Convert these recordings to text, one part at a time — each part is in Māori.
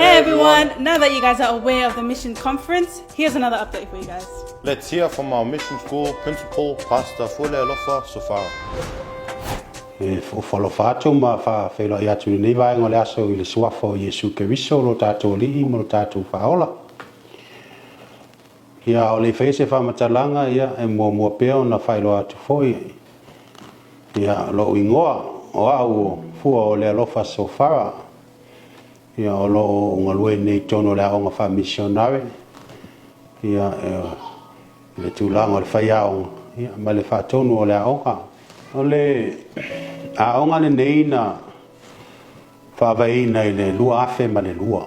Hey everyone, now that you guys are aware of the Mission Conference, here's another update for you guys. Let's hear from our mission school principal, Pastor Fuaolealofa, Sofara. Fuaolealofa ma fa felo ia tu nei vai ngole aso i le suafo Yesu Keriso lo tatou li mo tatou faola. Ia o le fese fa matalanga ia e mo peo na failo atu foi. Ia lo ingoa o au Fuaolealofa Sofara. Ia o lo ngalue nei tono le aonga fa missionary. Ia le tulanga le faiao ia ma le fa tonu o le aonga. O le aonga le nei na fa vai nei le lua afe ma le lua.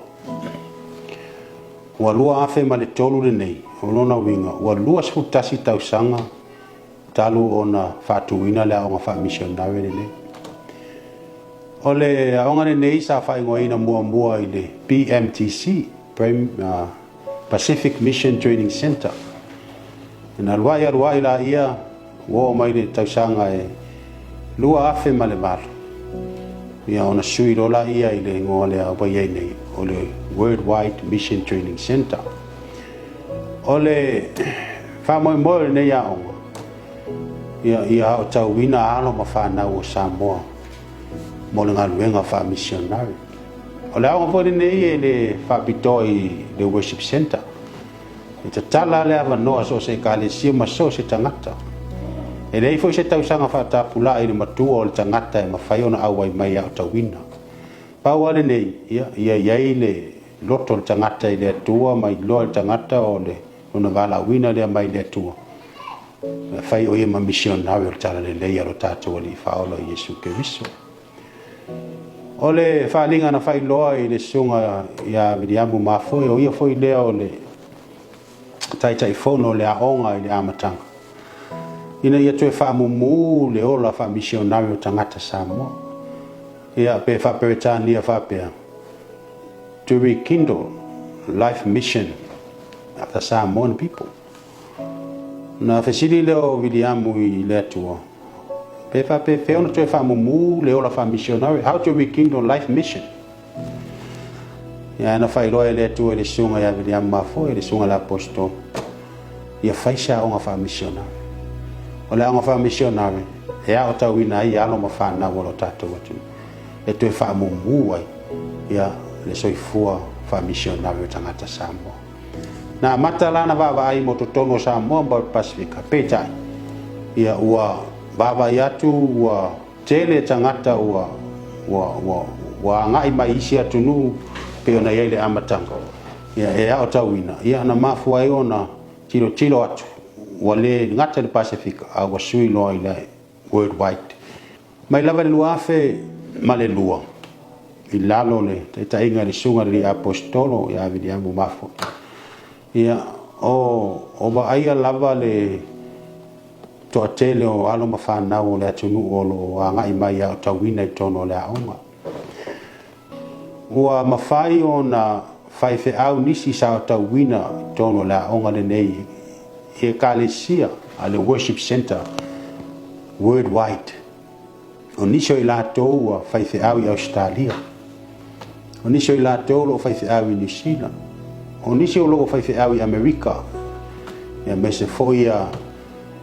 Ua lua afe ma le tolu le nei. O lona winga. Ua lua sfutasi tausanga talu o na fatuina le aonga fa missionary le nei. O le aonga le nei sa fa ingoina mua i le PMTC, Pacific Mission Training Center. Na luai la ia wo mai le tausanga e lua afe ma le malu. Ia ona sui rola ia i le ngoa le au bai nei o le Worldwide Mission Training Center. O le whamoe nei aonga. Ia o tau wina alo ma whanau o Samoa. Mo le ngaluenga fa missionary. O le aonga fwere nei e le whapitoi le worship center. E te tala le awa noa so se ka le sima so se tangata. E lei fwoi se tausanga whatapula i le matua o le tangata e mawhaiona awai mai au tawina. Pau ale nei, ia iai le loto le tangata i le atua mai loa le tangata o le ona wala wina le mai le atua. Whai o ia ma missionary o le tala le lei alo tātua li whaola Yesu Keriso. O le whaalinga na whai loa i le sunga ia Miriamu mafoi o ia foi lea o le taitai fono le aonga i le amatanga. Ina ia tue whaamumu le ola wha missionary o tangata Samoa. Ia pe whaperetania whapea. To rekindle life mission of the Samoan people. Na whesiri leo Miriamu i le atua. Pe feona tue whamumu le ola wha missionary. How to rekindle life mission. Ia na whai loa le atua le sunga ia Miriamu mafoi le sunga le apostol. Ia whaisa o ngā wha missionary. O le anga wha missionary, e a o tau ina i alo ma whana walo tātou atu. E tue wha mumu ai, ia le soifua wha missionary o tangata Samoa. Na mata lana wawa ai mo totono Samoa mbau Pasifika, pētai. Ia ua wawa i atu, ua tele tangata ua ngai mai isi atu nu pe ona iei le amatanga. Ia e a o tau ina, ia na mafu ai ona tilo atu. Wale ngata le Pacific a wasui loa i le worldwide. Mai lava le lua afe ma le lua. I lalo le te inga le sunga le apostolo i Miriamu mafo. Ia o ba aia lava le toa tele o alo ma whanau o le atunu o lo a ngai mai a tawina i tono le aonga. Ua mawhai o na whaife au nisi sa o tawina i tono le aonga le nei e kalesia a le worship center worldwide. O niso i lātou a whaife au i Australia. O niso i lātou lo whaife au i New Zealand. O niso lo whaife au i Amerika. Ia mese foi a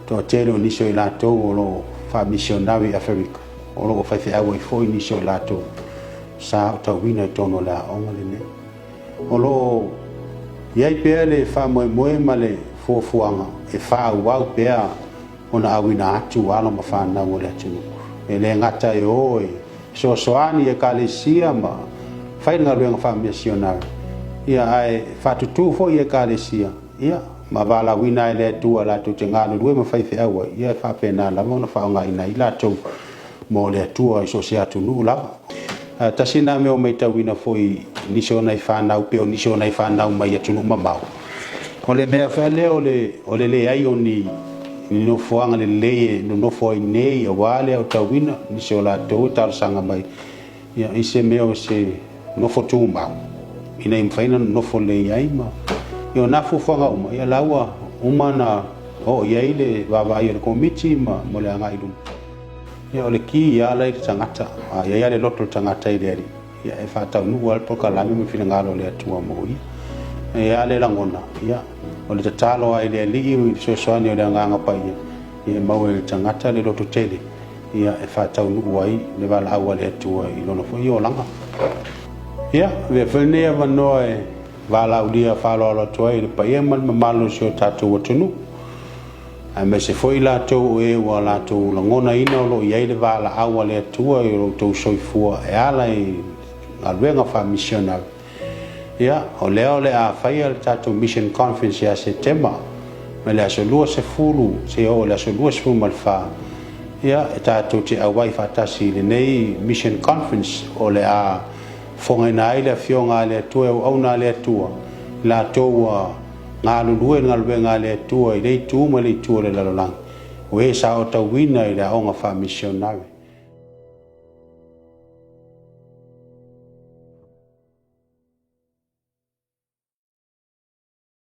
toa tere o niso i lātou o lo wha missionary Africa. O lo whaife au i foi niso i lātou. Sa o tawina i tono la onga le ne. O lo iai pēr le wha moe ma le fuafuanga e wha wau pēr ona awina atu alo ma whanau o le atu. E le ngata e oe. Soani e kalesia ma whainga luenga wha missionary. Ia ai whatutu fo i e kalesia. Ia ma wala wina e le atua lātou te ngānu rue ma whaife aua. Ia whapena lama ona whaonga ina i lātou mo le atua i so se atu nuu lava. Tasina me o mai tawina fo i niso nei whanau pe o niso nei whanau mai atu nuu mamau. O le mea whale o le ai o ni no fuanga le le no fo i nei o wale o tawina ni se o la to tal sanga mai ia ise meo se no fo tu ma ina im faina no fo le ai ma io na fu fuanga uma ia lawa uma na o ia ile va ia le komiti ma mo le anga ilu ia o le ki ia le tangata ia le loto tangata ile ia e whātau nu al poka langi me whina ngalo le atua mo ia e ale langona ia o le tatalo ai le li i so soani o le nganga pai ia mau e tangata le loto tele ia e whātau nu ai le wala aua le atua i lona fo i o langa ia ve whenea wanoa e wala ulia whalo ala tua i le pai e mal mamalo si o tātou atunu a me se foi lātou e ua lātou langona ina o lo iai le wala aua le atua i lo tau soifua e ala i alwenga wha missionary ia o leo le a whaia le tātou mission conference ia September me le aso lua se fulu se o le aso lua se fulu malwha ia e tātou te awai whatasi le nei mission conference o le a whongaina ai le fionga le atua o auna le atua lātou ngā lulue ngā lue ngā le atua i rei tūma le tua le lalolang o e sa o tau wina i le aonga wha missionary